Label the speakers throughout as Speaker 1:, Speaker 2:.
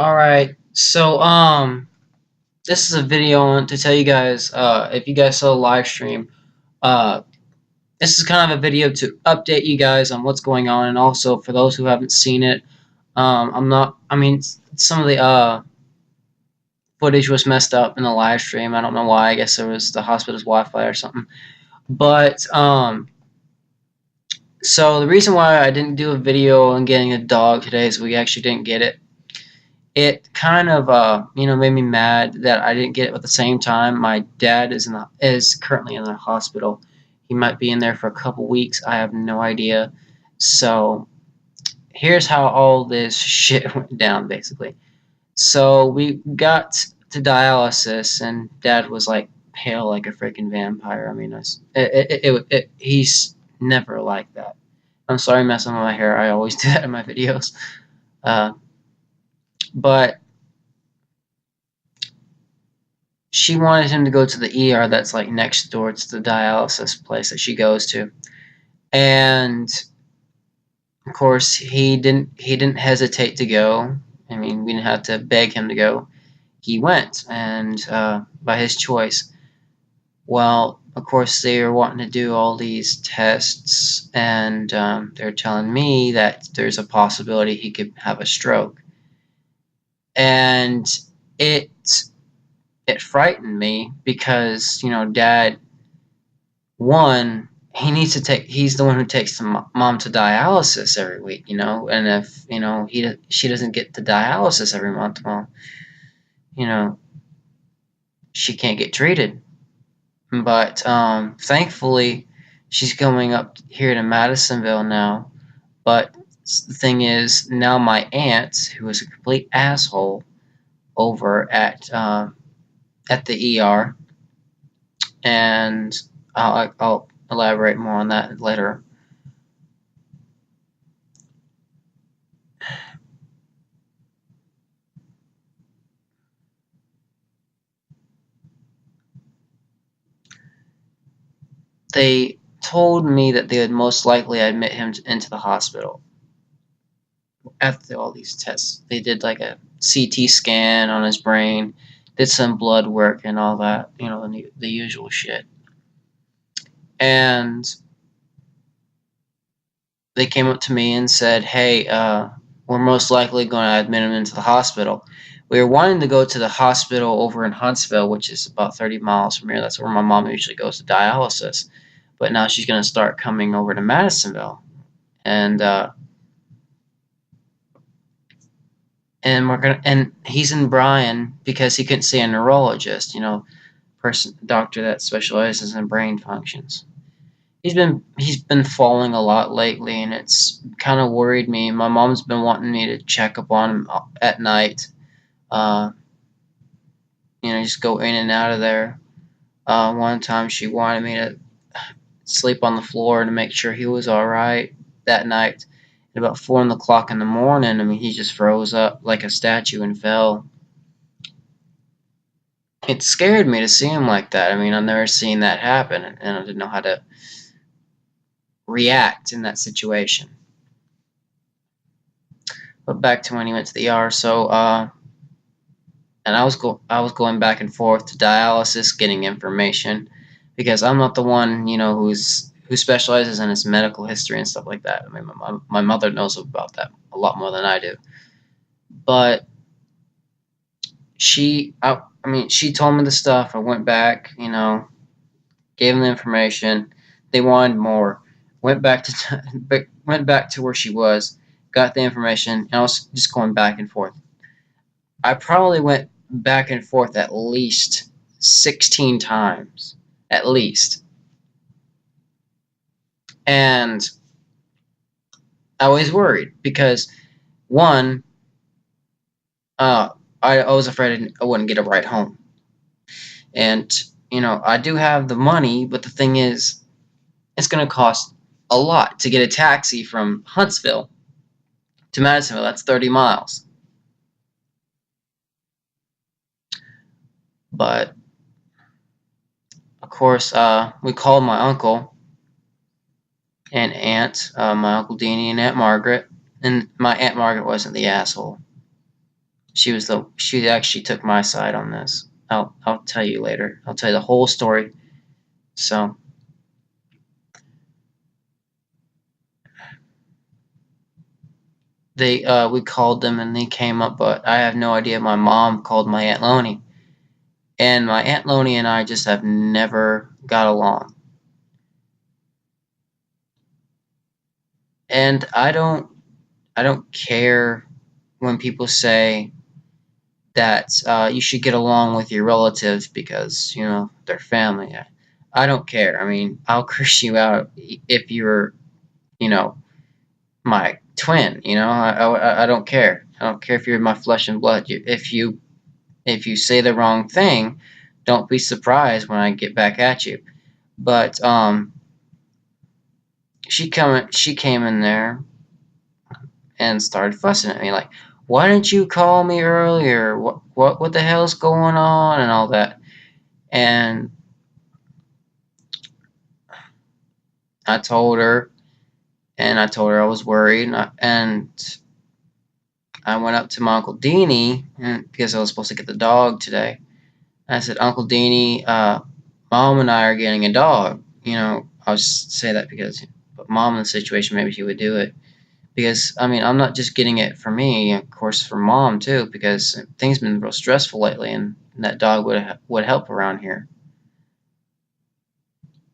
Speaker 1: Alright, so this is a video to tell you guys, if you guys saw the live stream, uh, this is kind of a video to update you guys on what's going on, and also for those who haven't seen it, some of the footage was messed up in the live stream. I don't know why. I guess it was the hospital's Wi-Fi or something. But so the reason why I didn't do a video on getting a dog today is we actually didn't get it. It kind of made me mad that I didn't get it at the same time. My dad is currently in the hospital. He might be in there for a couple weeks. I have no idea. So here's how all this shit went down, basically. So we got to dialysis, and Dad was like pale like a freaking vampire. I mean, he's never like that. I'm sorry, messing with my hair. I always do that in my videos. Uh, but she wanted him to go to the ER that's like next door to the dialysis place that she goes to. And of course he didn't hesitate to go. I mean, we didn't have to beg him to go. He went, and by his choice. Well, of course they were wanting to do all these tests, and they're telling me that there's a possibility he could have a stroke. And it it frightened me because Dad, one, he's the one who takes the mom to dialysis every week, and if she doesn't get to dialysis every month, well, you know she can't get treated. But thankfully she's coming up here to Madisonville now. But the thing is, now my aunt, who is a complete asshole over at the ER, and I'll elaborate more on that later. They told me that they would most likely admit him into the hospital after all these tests. They did like a CT scan on his brain, did some blood work and all that, the usual shit. And they came up to me and said, "Hey, we're most likely going to admit him into the hospital." We were wanting to go to the hospital over in Huntsville, which is about 30 miles from here. That's where my mom usually goes to dialysis. But now she's going to start coming over to Madisonville, and and he's in Bryan because he couldn't see a neurologist, doctor that specializes in brain functions. He's been falling a lot lately, and it's kind of worried me. My mom's been wanting me to check up on him at night. Uh, just go in and out of there. One time she wanted me to sleep on the floor to make sure he was all right that night. At about 4 o'clock in the morning, I mean, he just froze up like a statue and fell. It scared me to see him like that. I mean, I've never seen that happen, and I didn't know how to react in that situation. But back to when he went to the ER. So, and I was going back and forth to dialysis, getting information, because I'm not the one, who specializes in his medical history and stuff like that. I mean, my mother knows about that a lot more than I do. But she told me the stuff. I went back, gave them the information. They wanted more. Went back to where she was, got the information, and I was just going back and forth. I probably went back and forth at least 16 times, at least. And I was worried because, one, I was afraid I wouldn't get a ride home. And, I do have the money, but the thing is, it's going to cost a lot to get a taxi from Huntsville to Madisonville. That's 30 miles. But, of course, we called my uncle and aunt, my Uncle Deanie and Aunt Margaret. And my Aunt Margaret wasn't the asshole. She actually took my side on this. I'll tell you later. I'll tell you the whole story. So they we called them and they came up, but I have no idea. My mom called my Aunt Loney, and my Aunt Loney and I just have never got along. And I don't care when people say that you should get along with your relatives because they're family. I don't care. I mean, I'll curse you out if you're you know my twin. I don't care. I don't care if you're my flesh and blood. If you say the wrong thing, don't be surprised when I get back at you. But she came in there and started fussing at me like, "Why didn't you call me earlier? What the hell's going on?" and all that. And I told her, I was worried, and I went up to my Uncle Deanie because I was supposed to get the dog today. I said, "Uncle Deanie, Mom and I are getting a dog." I'll just say that because, but Mom in the situation, maybe she would do it. Because, I mean, I'm not just getting it for me, of course, for Mom too, because things have been real stressful lately, and that dog would help around here.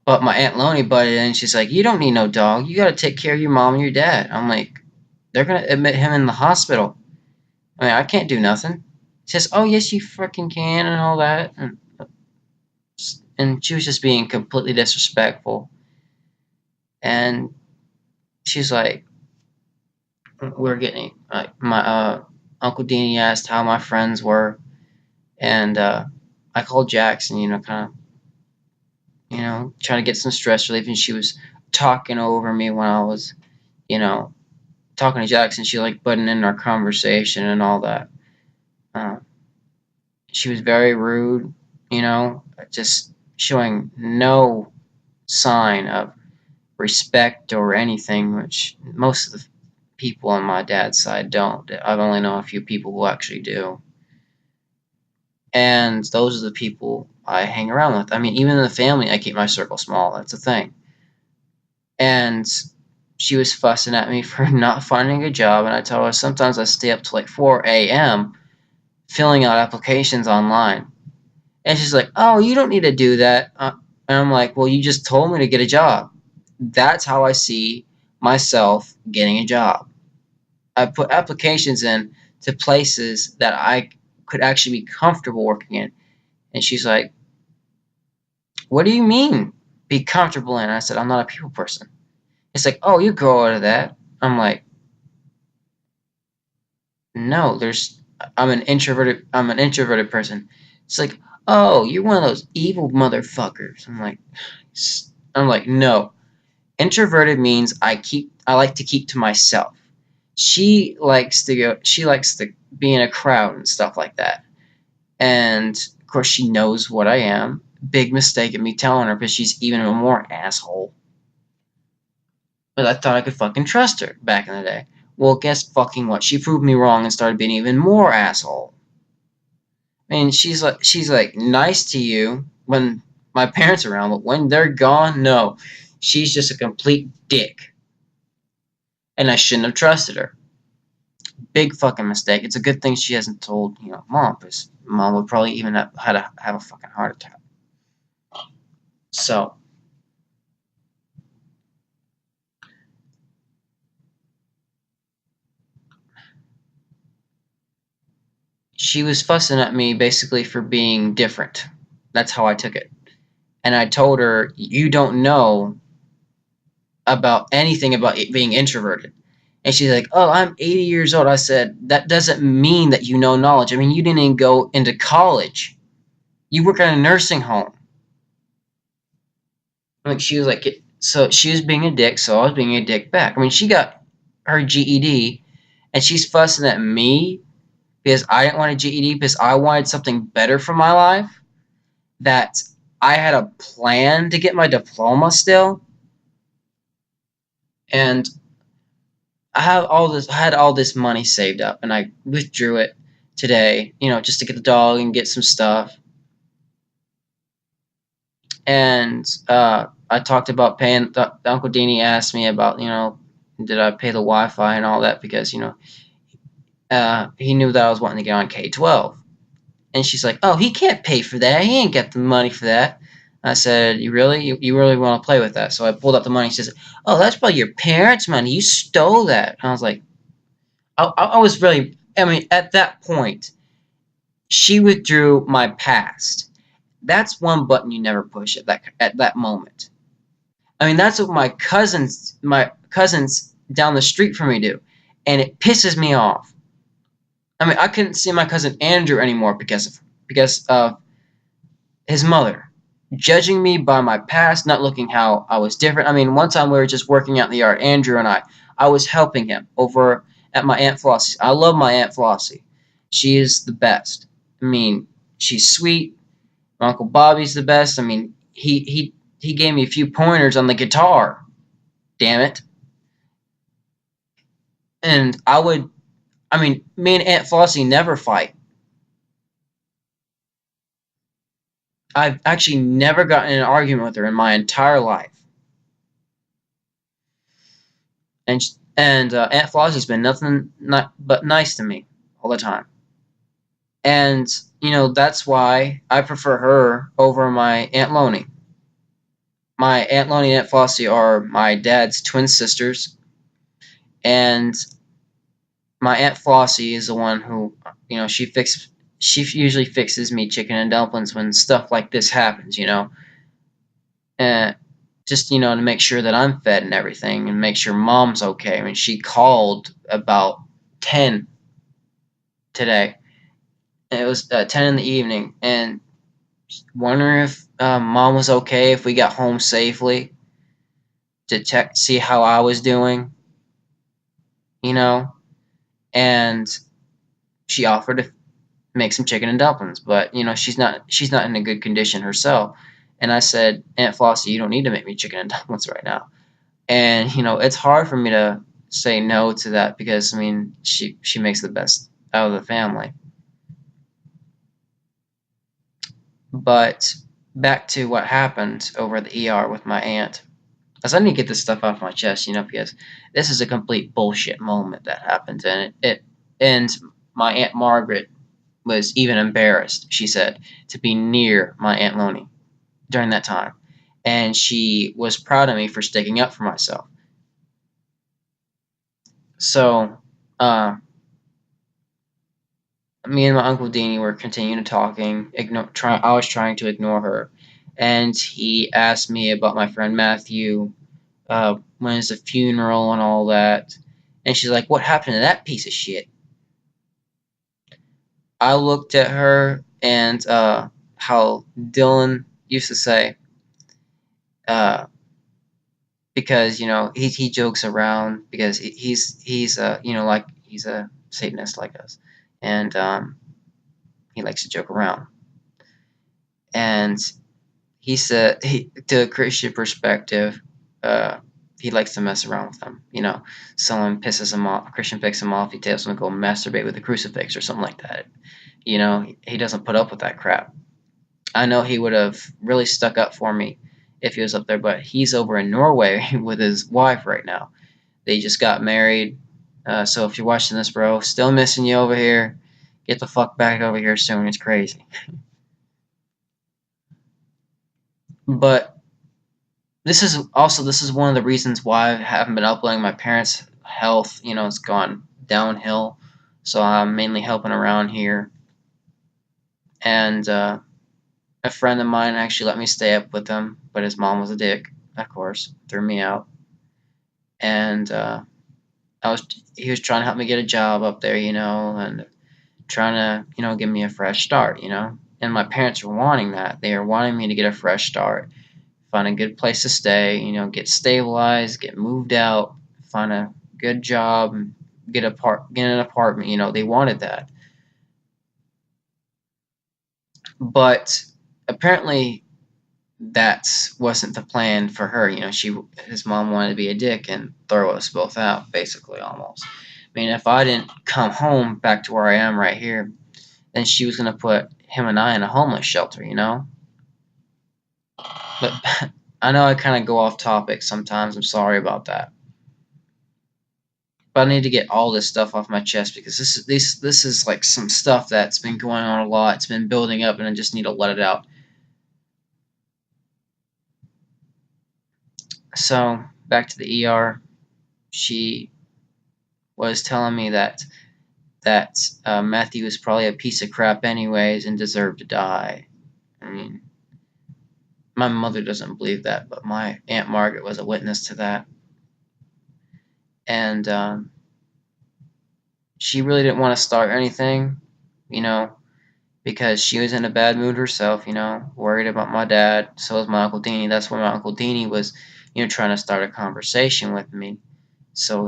Speaker 1: But my Aunt Loney butted in. She's like, "You don't need no dog. You got to take care of your mom and your dad." I'm like, "They're gonna admit him in the hospital. I mean, I can't do nothing." She says, "Oh yes, you freaking can," and all that, and she was just being completely disrespectful. And she's like, "We're getting like my Uncle Deanie asked how my friends were, and I called Jackson, kind of, trying to get some stress relief, and she was talking over me when I was, you know, talking to Jackson. She like butting in our conversation and all that. Uh, she was very rude, just showing no sign of respect or anything, which most of the people on my dad's side don't. I've only known a few people who actually do. And those are the people I hang around with. I mean, even in the family, I keep my circle small. That's the thing. And she was fussing at me for not finding a job, and I told her sometimes I stay up till like 4 a.m. filling out applications online. And she's like, "Oh, you don't need to do that." And I'm like, "Well, you just told me to get a job." That's how I see myself getting a job. I put applications in to places that I could actually be comfortable working in. And she's like, "What do you mean be comfortable in?" I said, "I'm not a people person." It's like, "Oh, you grow out of that." I'm like, "No, I'm an introverted person." It's like, "Oh, you're one of those evil motherfuckers." I'm like, "No. Introverted means I like to keep to myself." She likes to be in a crowd and stuff like that. And of course she knows what I am. Big mistake of me telling her because she's even a more asshole. But I thought I could fucking trust her back in the day. Well, guess fucking what? She proved me wrong and started being even more asshole. I mean, she's like nice to you when my parents are around, but when they're gone, no. She's just a complete dick. And I shouldn't have trusted her. Big fucking mistake. It's a good thing she hasn't told, Mom, because Mom would probably even have had to have a fucking heart attack. So, she was fussing at me basically for being different. That's how I took it. And I told her, "You don't know about anything about it being introverted." And she's like, "Oh, I'm 80 years old." I said, "That doesn't mean that you know knowledge. I mean, you didn't even go into college. You work at a nursing home." Like, she was like, so she was being a dick, so I was being a dick back. I mean, she got her GED, and she's fussing at me because I didn't want a GED because I wanted something better for my life. That I had a plan to get my diploma still, and I had all this money saved up, and I withdrew it today, just to get the dog and get some stuff. And I talked about paying. Uncle Deanie asked me about, did I pay the Wi-Fi and all that because he knew that I was wanting to get on K-12. And she's like, "Oh, he can't pay for that. He ain't got the money for that." I said, "You really, you really want to play with that?" So I pulled out the money. She says, "Oh, that's probably your parents' money. You stole that." And I was like, I was really. I mean, at that point, she withdrew my past. That's one button you never push at that moment. I mean, that's what my cousins down the street from me do, and it pisses me off. I mean, I couldn't see my cousin Andrew anymore because of his mother judging me by my past, not looking how I was different. I mean, one time we were just working out in the yard, Andrew and I was helping him over at my Aunt Flossie. I love my Aunt Flossie. She is the best. I mean, she's sweet. My Uncle Bobby's the best. I mean, he gave me a few pointers on the guitar. Damn it. And I mean, me and Aunt Flossie never fight. I've actually never gotten in an argument with her in my entire life. And Aunt Flossie's been nothing not but nice to me all the time. And that's why I prefer her over my Aunt Loney. My Aunt Loney and Aunt Flossie are my dad's twin sisters, and my Aunt Flossie is the one who, she usually fixes me chicken and dumplings when stuff like this happens. And just to make sure that I'm fed and everything, and make sure mom's okay. I mean, she called about 10 today. It was 10 in the evening, and wondering if mom was okay, if we got home safely, to check, see how I was doing, you know. And she offered to make some chicken and dumplings, but she's not in a good condition herself. And I said, Aunt Flossie, you don't need to make me chicken and dumplings right now. And it's hard for me to say no to that because I mean she makes the best out of the family. But back to what happened over at the ER with my aunt. Because I need to get this stuff off my chest, because this is a complete bullshit moment that happened, and and my Aunt Margaret was even embarrassed, she said, to be near my Aunt Loney during that time. And she was proud of me for sticking up for myself. So, uh, me and my Uncle Deanie were continuing talking. I was trying to ignore her. And he asked me about my friend Matthew, when is the funeral and all that. And she's like, "What happened to that piece of shit?" I looked at her and how Dylan used to say, uh, because he jokes around because he's like he's a Satanist like us, and he likes to joke around. And he said to a Christian perspective, uh, he likes to mess around with them. Someone pisses him off, a Christian picks him off, he tells him to go masturbate with a crucifix or something like that. He doesn't put up with that crap. I know he would have really stuck up for me if he was up there, but he's over in Norway with his wife right now. They just got married. So if you're watching this, bro, still missing you over here. Get the fuck back over here soon. It's crazy. But this is one of the reasons why I haven't been uploading. My parents' health. It's gone downhill. So I'm mainly helping around here. And a friend of mine actually let me stay up with him, but his mom was a dick, of course, threw me out. And he was trying to help me get a job up there, and trying to, give me a fresh start. And my parents were wanting that. They were wanting me to get a fresh start, find a good place to stay, get stabilized, get moved out, find a good job, get an apartment. They wanted that. But apparently that wasn't the plan for her. His mom wanted to be a dick and throw us both out, basically, almost. I mean, if I didn't come home back to where I am right here, then she was going to put him and I in a homeless shelter, you know? But I know I kind of go off topic sometimes. I'm sorry about that. But I need to get all this stuff off my chest because this is like some stuff that's been going on a lot. It's been building up, and I just need to let it out. So back to the ER, she was telling me that Matthew was probably a piece of crap anyways and deserved to die. I mean, my mother doesn't believe that, but my Aunt Margaret was a witness to that, and she really didn't want to start anything, you know, because she was in a bad mood herself, you know, worried about my dad. So was my Uncle Deanie. That's why my Uncle Deanie was, trying to start a conversation with me. So,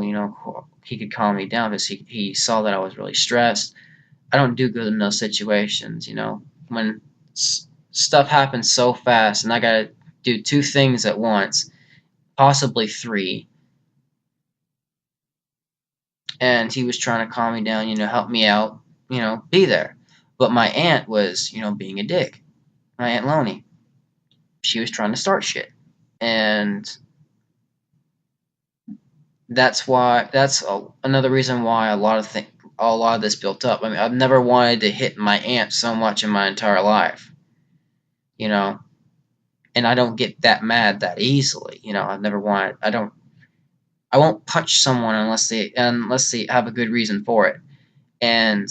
Speaker 1: he could calm me down because he saw that I was really stressed. I don't do good in those situations, when stuff happens so fast and I got to do two things at once, possibly three. And he was trying to calm me down, help me out, be there. But my aunt was, being a dick. My Aunt Loney. She was trying to start shit. And that's another reason why a lot of this built up. I mean, I've never wanted to hit my aunt so much in my entire life, you know, and I don't get that mad that easily, I've never wanted. I won't punch someone unless they have a good reason for it. And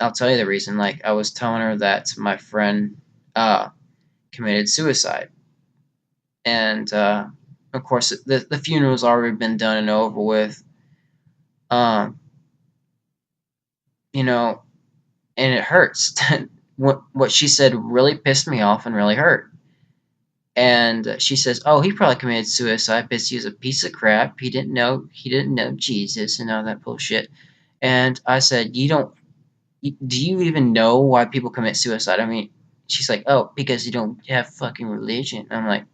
Speaker 1: I'll tell you the reason. Like I was telling her that my friend committed suicide, and of course the funeral's already been done and over with. Um, you know, and it hurts. What she said really pissed me off and really hurt. And she says, "Oh, he probably committed suicide because he was a piece of crap. He didn't know Jesus and all that bullshit." And I said, "You don't. Do you even know why people commit suicide?" I mean, she's like, "Oh, because you don't have fucking religion." I'm like,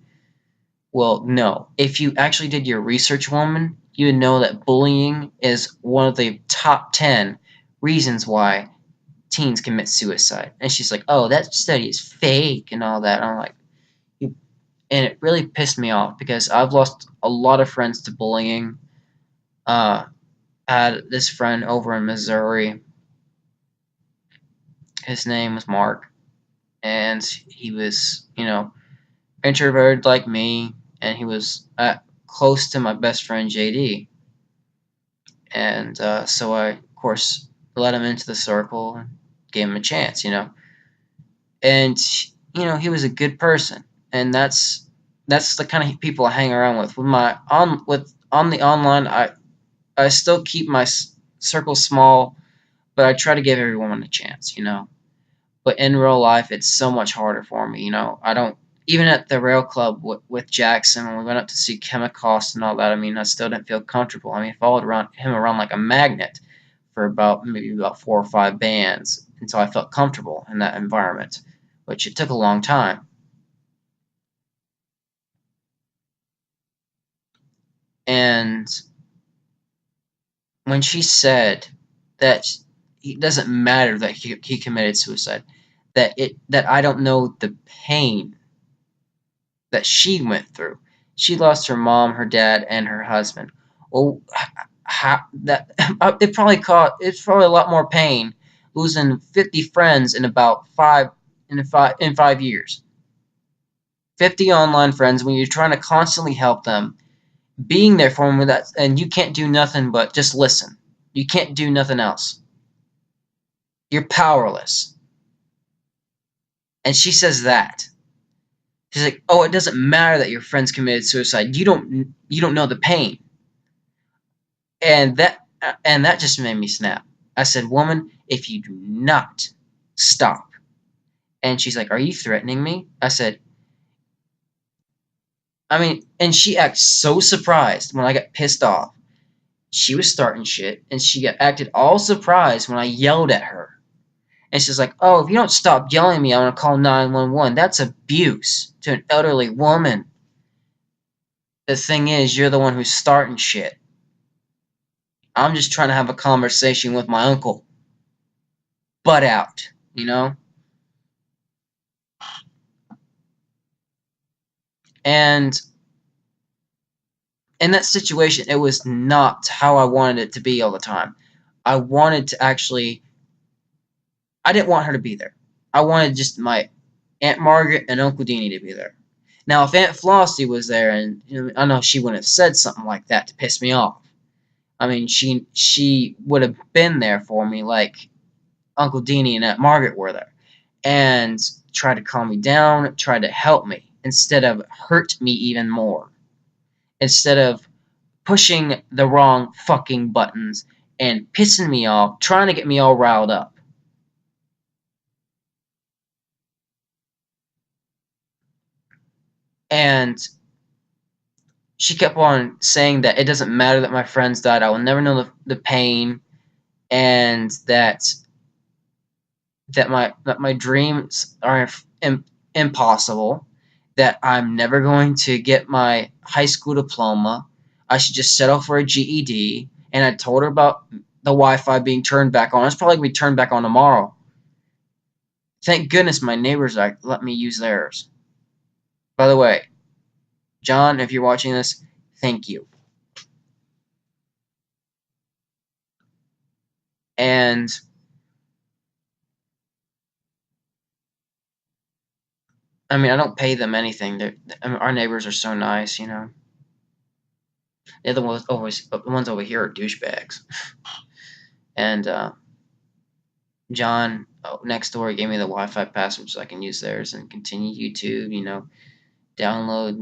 Speaker 1: "Well, no. If you actually did your research, woman, you would know that bullying is one of the top 10 reasons why teens commit suicide." And she's like, "Oh, that study is fake and all that." And I'm like, and it really pissed me off because I've lost a lot of friends to bullying. Uh, I had this friend over in Missouri. His name was Mark, and he was, introverted like me, and he was close to my best friend JD. And so I, of course, let him into the circle and gave him a chance, and he was a good person, and that's the kind of people I hang around with. On the online, I still keep my circle small, but I try to give everyone a chance, But in real life, it's so much harder for me, I don't even at the rail club with Jackson when we went up to see Chemicost and all that. I mean, I still didn't feel comfortable. I mean, I followed him around like a magnet for maybe about 4 or 5 bands until I felt comfortable in that environment, which it took a long time. And when she said that it doesn't matter that he committed suicide, that I don't know the pain that she went through. She lost her mom, her dad, and her husband. Well, how that it's probably a lot more pain losing 50 friends in 5 years. 50 online friends when you're trying to constantly help them, being there for them with that, and you can't do nothing but just listen. You can't do nothing else. You're powerless. And she says that. She's like, "Oh, it doesn't matter that your friends committed suicide. You don't know the pain." And that just made me snap. I said, "Woman, if you do not stop." And she's like, "Are you threatening me?" I said, I mean, and she acted so surprised when I got pissed off. She was starting shit, and she acted all surprised when I yelled at her. And she's like, "Oh, if you don't stop yelling at me, I'm going to call 911. That's abuse to an elderly woman." The thing is, you're the one who's starting shit. I'm just trying to have a conversation with my uncle. Butt out. you know? And in that situation, it was not how I wanted it to be all the time. I wanted to actually, I didn't want her to be there. I wanted just my Aunt Margaret and Uncle Deanie to be there. Now, if Aunt Flossie was there, and I know she wouldn't have said something like that to piss me off. I mean, she would have been there for me, like Uncle Deanie and Aunt Margaret were there, and tried to calm me down, tried to help me instead of hurt me even more. Instead of pushing the wrong fucking buttons and pissing me off, trying to get me all riled up. And she kept on saying that it doesn't matter that my friends died, I will never know the pain, and that my dreams are impossible, that I'm never going to get my high school diploma. I should just settle for a GED. And I told her about the Wi-Fi being turned back on. It's probably going to be turned back on tomorrow. Thank goodness my neighbors let me use theirs. By the way, John, if you're watching this, thank you. And I mean, I don't pay them anything. I mean, our neighbors are so nice, you know. The ones over here are douchebags. And John next door gave me the Wi-Fi password so I can use theirs and continue YouTube. You know, download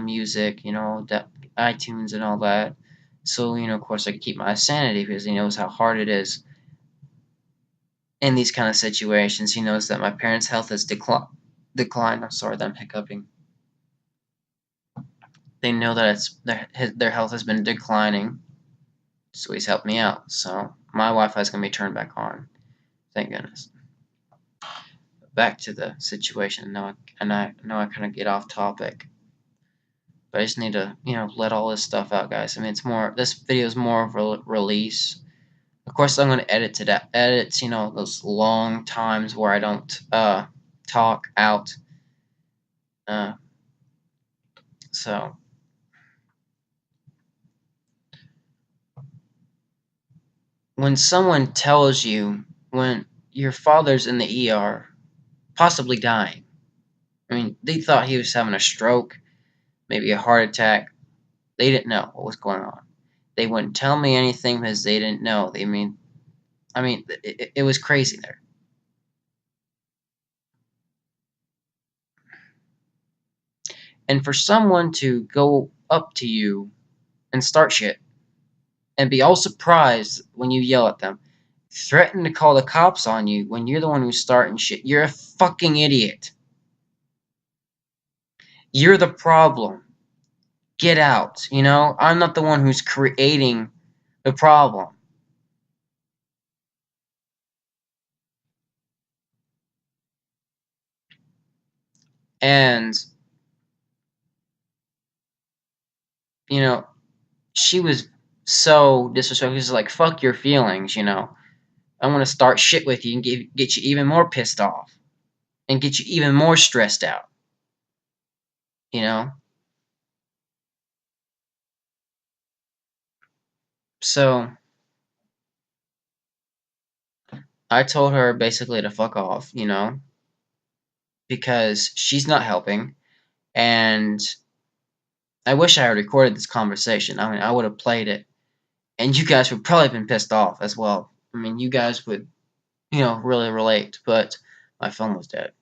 Speaker 1: music. You know, iTunes and all that. So of course, I can keep my sanity because he knows how hard it is in these kind of situations. He knows that my parents' health has declined. I'm sorry that I'm hiccuping. They know that their health has been declining, so he's helped me out. So my Wi-Fi is gonna be turned back on. Thank goodness. Back to the situation. I know I kind of get off topic, but I just need to let all this stuff out, guys. I mean, this video is more of a release. Of course, I'm gonna edit those long times where I don't talk out. Uh, so when someone tells you when your father's in the ER, possibly dying. I mean, they thought he was having a stroke, maybe a heart attack. They didn't know what was going on. They wouldn't tell me anything because they didn't know. It was crazy there. And for someone to go up to you and start shit and be all surprised when you yell at them, threaten to call the cops on you when you're the one who's starting shit, you're a fucking idiot. You're the problem. Get out, I'm not the one who's creating the problem. And, you know, she was so disrespectful. She's like, fuck your feelings. I want to start shit with you and get you even more pissed off and get you even more stressed out, you know? So I told her basically to fuck off, because she's not helping. And I wish I had recorded this conversation. I mean, I would have played it. And you guys would probably been pissed off as well. I mean, you guys would, really relate. But my phone was dead.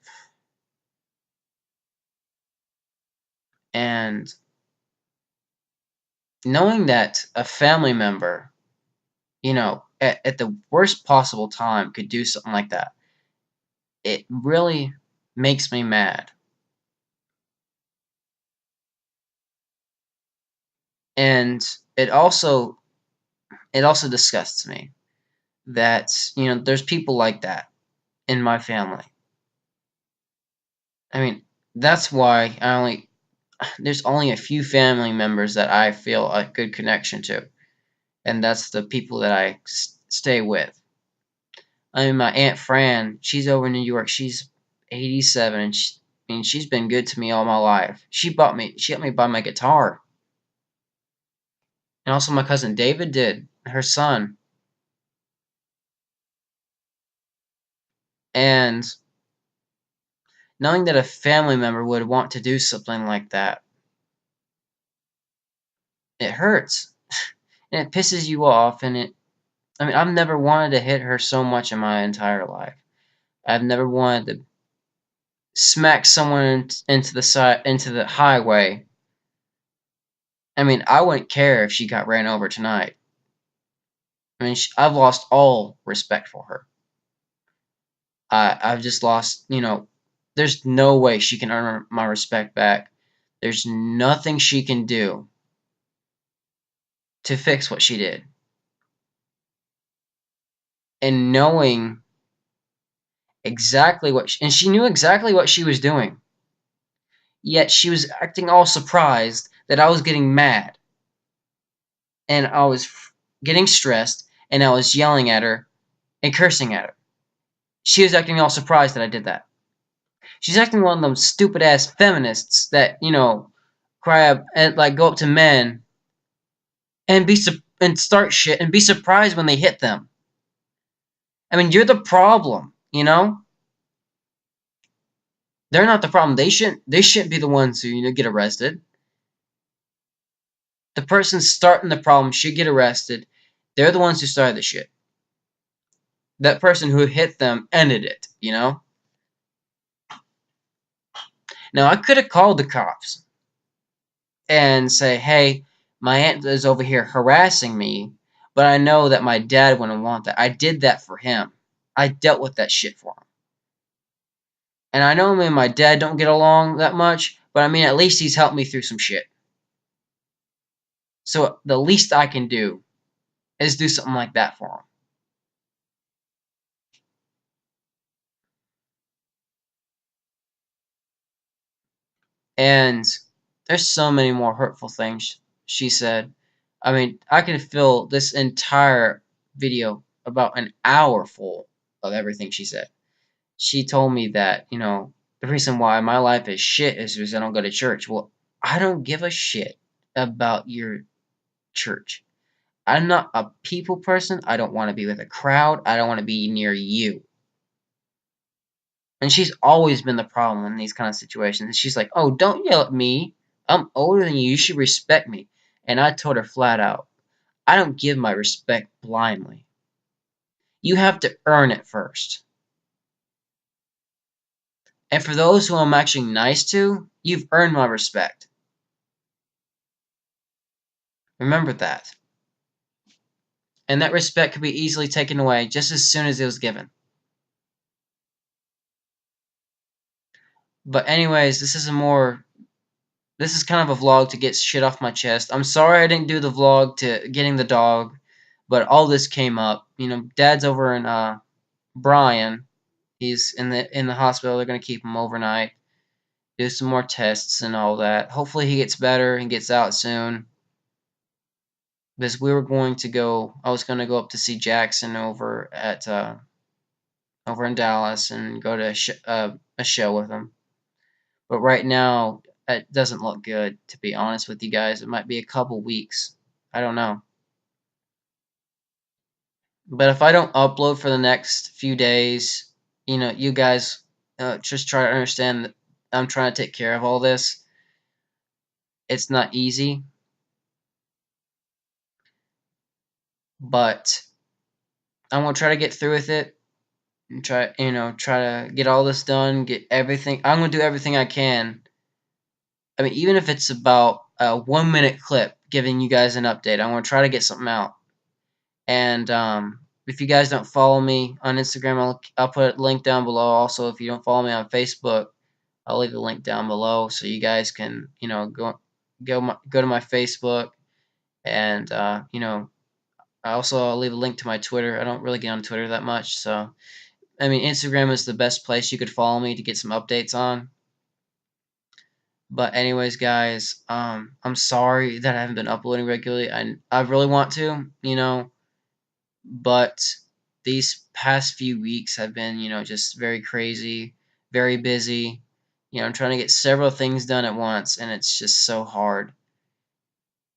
Speaker 1: And knowing that a family member, at the worst possible time could do something like that, it really makes me mad. And it also disgusts me that, there's people like that in my family. I mean, that's why there's only a few family members that I feel a good connection to, and that's the people that I stay with. I mean, my Aunt Fran, she's over in New York. She's 87, and I mean, she's been good to me all my life. She helped me buy my guitar. And also my cousin David did, her son. And knowing that a family member would want to do something like that, it hurts. And it pisses you off, and I mean, I've never wanted to hit her so much in my entire life. I've never wanted to smack someone into the highway. I mean, I wouldn't care if she got ran over tonight. I mean, I've lost all respect for her. I've just lost, there's no way she can earn my respect back. There's nothing she can do to fix what she did. And knowing exactly and she knew exactly what she was doing. Yet she was acting all surprised that I was getting mad. And I was getting stressed, and I was yelling at her and cursing at her. She was acting all surprised that I did that. She's acting one of them stupid ass feminists that, cry up and like go up to men and and start shit and be surprised when they hit them. I mean, you're the problem. They're not the problem. They shouldn't be the ones who, get arrested. The person starting the problem should get arrested. They're the ones who started the shit. That person who hit them ended it. Now, I could have called the cops and say, hey, my aunt is over here harassing me, but I know that my dad wouldn't want that. I did that for him. I dealt with that shit for him. And I know me and my dad don't get along that much, but I mean, at least he's helped me through some shit. So the least I can do is do something like that for him. And there's so many more hurtful things she said. I mean, I can fill this entire video about an hour full of everything she said. She told me that, the reason why my life is shit is because I don't go to church. Well, I don't give a shit about your church. I'm not a people person. I don't want to be with a crowd. I don't want to be near you. And she's always been the problem in these kind of situations. She's like, oh, don't yell at me. I'm older than you. You should respect me. And I told her flat out, I don't give my respect blindly. You have to earn it first. And for those who I'm actually nice to, you've earned my respect. Remember that. And that respect could be easily taken away just as soon as it was given. But anyways, this is kind of a vlog to get shit off my chest. I'm sorry I didn't do the vlog to getting the dog, but all this came up. Dad's over in Bryan. He's in the hospital. They're gonna keep him overnight, do some more tests and all that. Hopefully he gets better and gets out soon. Because I was gonna go up to see Jackson over in Dallas and go to a show with him. But right now, it doesn't look good, to be honest with you guys. It might be a couple weeks. I don't know. But if I don't upload for the next few days, you guys just try to understand that I'm trying to take care of all this. It's not easy, but I'm gonna try to get through with it and try to get all this done, get everything. I'm gonna do everything I can. I mean, even if it's about a 1 minute clip giving you guys an update, I'm gonna try to get something out. And if you guys don't follow me on Instagram, I'll put a link down below. Also, if you don't follow me on Facebook, I'll leave a link down below so you guys can go to my Facebook, and I'll leave a link to my Twitter. I don't really get on Twitter that much, so I mean Instagram is the best place you could follow me to get some updates on. But anyways, guys, I'm sorry that I haven't been uploading regularly. I really want to, but these past few weeks have been, just very crazy, very busy. I'm trying to get several things done at once, and it's just so hard.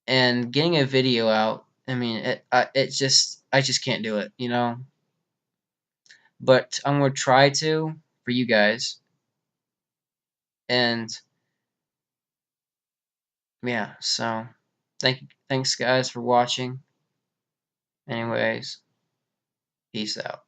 Speaker 1: And getting a video out, I mean, I just can't do it. But I'm gonna try to for you guys, and yeah. So, thanks guys for watching. Anyways, peace out.